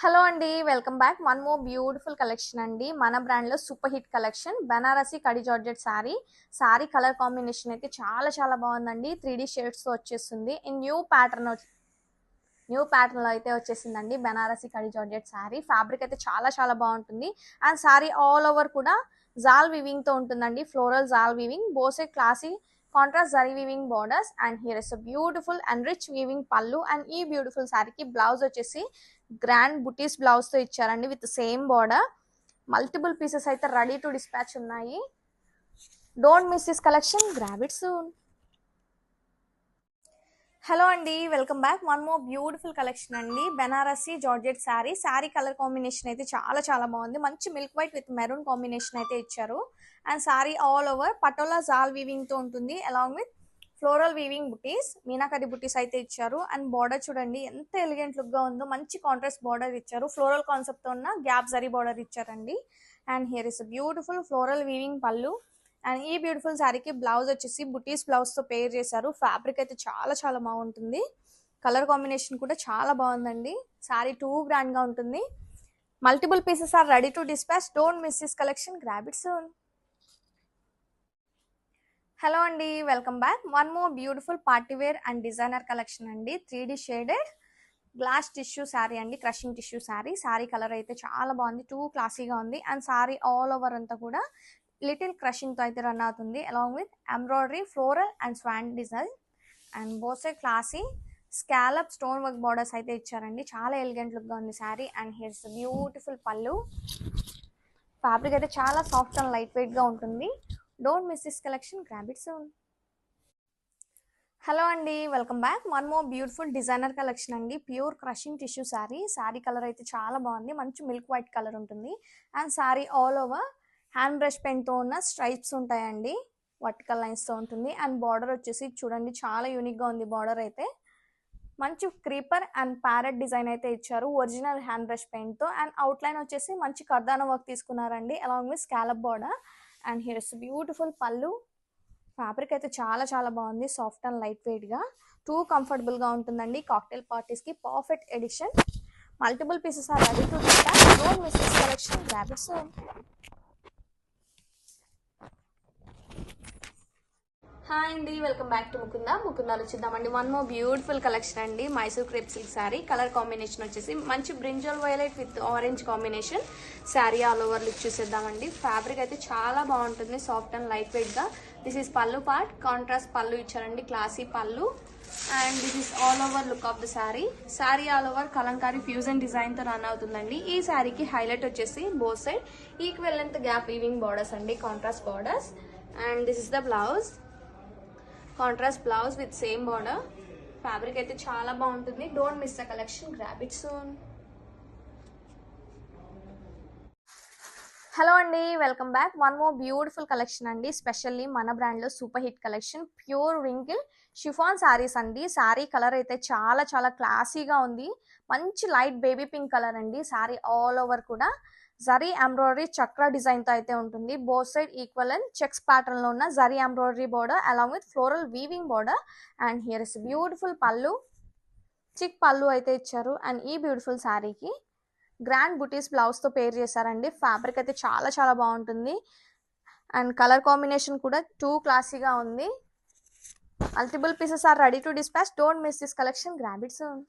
Hello అండి, welcome back. One more beautiful collection అండి. మన బ్రాండ్ లో సూపర్ హిట్ కలెక్షన్ బనారసి కడి జార్జెట్ సారీ కలర్ కాంబినేషన్ అయితే చాలా చాలా బాగుందండి. 3D షేడ్స్ తో వచ్చేస్తుంది. న్యూ ప్యాటర్న్ లో అయితే వచ్చేసిందండి బనారసి కడి జార్జెట్ సారీ. ఫ్యాబ్రిక్ అయితే చాలా చాలా బాగుంటుంది. అండ్ సారీ ఆల్ ఓవర్ కూడా జాల్ వివింగ్ తో ఉంటుందండి. ఫ్లోరల్ జాల్ వివింగ్, బోసే classy contrast zari weaving borders. And here is a beautiful and rich weaving pallu. And ఈ బ్యూటిఫుల్ సారీకి బ్లౌజ్ వచ్చేసి గ్రాండ్ బుటీస్ బ్లౌజ్ తో ఇచ్చారండి with same border. Multiple pieces అయితే రెడీ టు డిస్పాచ్ ఉన్నాయి. Don't miss this collection, grab it soon. Hello అండి, welcome back. One more beautiful collection అండి. Banarasi georgette sari colour combination అయితే చాలా చాలా బాగుంది. మంచి milk white with maroon combination అయితే ఇచ్చారు. And sari all over Patola జాల్ వీవింగ్ తో ఉంటుంది, అలాంగ్ విత్ ఫ్లోరల్ వీవింగ్ బుటీస్, మీనాకరి బుటీస్ అయితే ఇచ్చారు. అండ్ బార్డర్ చూడండి ఎంత ఎలిగెంట్ లుక్ గా ఉందో. మంచి కాంట్రాస్ట్ బార్డర్ ఇచ్చారు. ఫ్లోరల్ కాన్సెప్ట్ తో ఉన్న గ్యాప్ జరీ బార్డర్ ఇచ్చారండి. And here is beautiful floral weaving pallu. And ఈ బ్యూటిఫుల్ శారీకి బ్లౌజ్ వచ్చేసి బుటీస్ బ్లౌజ్ తో పేర్ చేశారు. ఫ్యాబ్రిక్ అయితే చాలా చాలా బాగుంటుంది. కలర్ కాంబినేషన్ కూడా చాలా బాగుందండి. శారీ టూ గ్రాండ్ గా ఉంటుంది. Multiple pieces are ready to dispatch. Don't miss this collection, grab it soon. Hello అండి, welcome back. One more beautiful party wear and designer collection అండి. 3D shaded glass tissue sari అండి, crushing tissue sari colour అయితే చాలా బాగుంది. Two క్లాసీగా ఉంది. And sari all over అంతా కూడా లిటిల్ క్రషింగ్ తో అయితే రన్ అవుతుంది, along with embroidery floral and swan design. And బోసే classy scallop stone work borders అయితే ఇచ్చారండి. చాలా ఎలిగెంట్ లుక్ గా ఉంది శారీ. అండ్ హియర్స్ బ్యూటిఫుల్ పళ్ళు. ఫ్యాబ్రిక్ అయితే చాలా సాఫ్ట్ అండ్ లైట్ వెయిట్ గా ఉంటుంది. Don't miss this collection, grab it soon. Hello అండి, welcome back. One more beautiful designer collection అండి. Pure crushing tissue sari colour అయితే చాలా బాగుంది. మంచి మిల్క్ వైట్ కలర్ ఉంటుంది. And sari all over hand brush pen తో ఉన్న స్ట్రైప్స్ ఉంటాయండి, వర్టికల్ లైన్స్ తో ఉంటుంది. అండ్ బార్డర్ వచ్చేసి చూడండి చాలా యూనిక్ గా ఉంది. బార్డర్ అయితే మంచి క్రీపర్ అండ్ ప్యారెట్ డిజైన్ అయితే ఇచ్చారు ఒరిజినల్ హ్యాండ్ బ్రష్ పెయింట్ తో. అండ్ అవుట్ లైన్ వచ్చేసి మంచి కర్దానా వర్క్ తీసుకున్నారండి, along with scallop border. And here is beautiful పళ్ళు. ఫ్యాబ్రిక్ అయితే చాలా చాలా బాగుంది. సాఫ్ట్ అండ్ లైట్ వెయిట్ గా టూ కంఫర్టబుల్ గా ఉంటుందండి. కాక్టైల్ పార్టీస్ కి perfect edition. Multiple pieces are ready to dispatch. Don't miss this collection, grab it soon. Hi అండి, వెల్కమ్ బ్యాక్ టు ముకుందాలు చూద్దామండి. వన్ మోర్ బ్యూటిఫుల్ కలెక్షన్ అండి. Mysore crepe silk sari colour combination వచ్చేసి మంచి brinjal violet with orange combination. Sari all over look చూసేద్దామండి. Fabric అయితే చాలా బాగుంటుంది, సాఫ్ట్ అండ్ లైట్ వెయిట్ గా. This is pallu part, contrast pallu ఇచ్చారండి, classy pallu. And this is all over look of the sari all over Kalamkari fusion design తో run అవుతుందండి. ఈ శారీకి హైలైట్ వచ్చేసి both side equal length gap weaving borders అండి, contrast borders. And this is the blouse, contrast blouse with same border. Fabric అయితే చాలా బాగుంటుంది. Don't miss the collection, grab it soon. Hello అండి, welcome back. One more beautiful collection అండి. Specially మన brand లో super hit collection pure wrinkle chiffon saris అండి. Sari colour అయితే చాలా చాలా క్లాసీగా ఉంది. మంచి లైట్ బేబీ పింక్ కలర్ అండి. శారీ ఆల్ ఓవర్ కూడా జరీ ఎంబ్రాయిడరీ చక్ర డిజైన్ తో అయితే ఉంటుంది. Both side equal and checks pattern లో ఉన్న zari embroidery border along with floral weaving border. And here is beautiful పళ్ళు, చిక్ పళ్ళు అయితే ఇచ్చారు. అండ్ ఈ బ్యూటిఫుల్ శారీకి గ్రాండ్ బుటీస్ బ్లౌజ్ తో పేర్ చేశారండి. ఫ్యాబ్రిక్ అయితే చాలా చాలా బాగుంటుంది. అండ్ కలర్ కాంబినేషన్ కూడా టూ క్లాసీగా ఉంది. Multiple pieces are ready to dispatch. Don't miss this collection, grab it soon.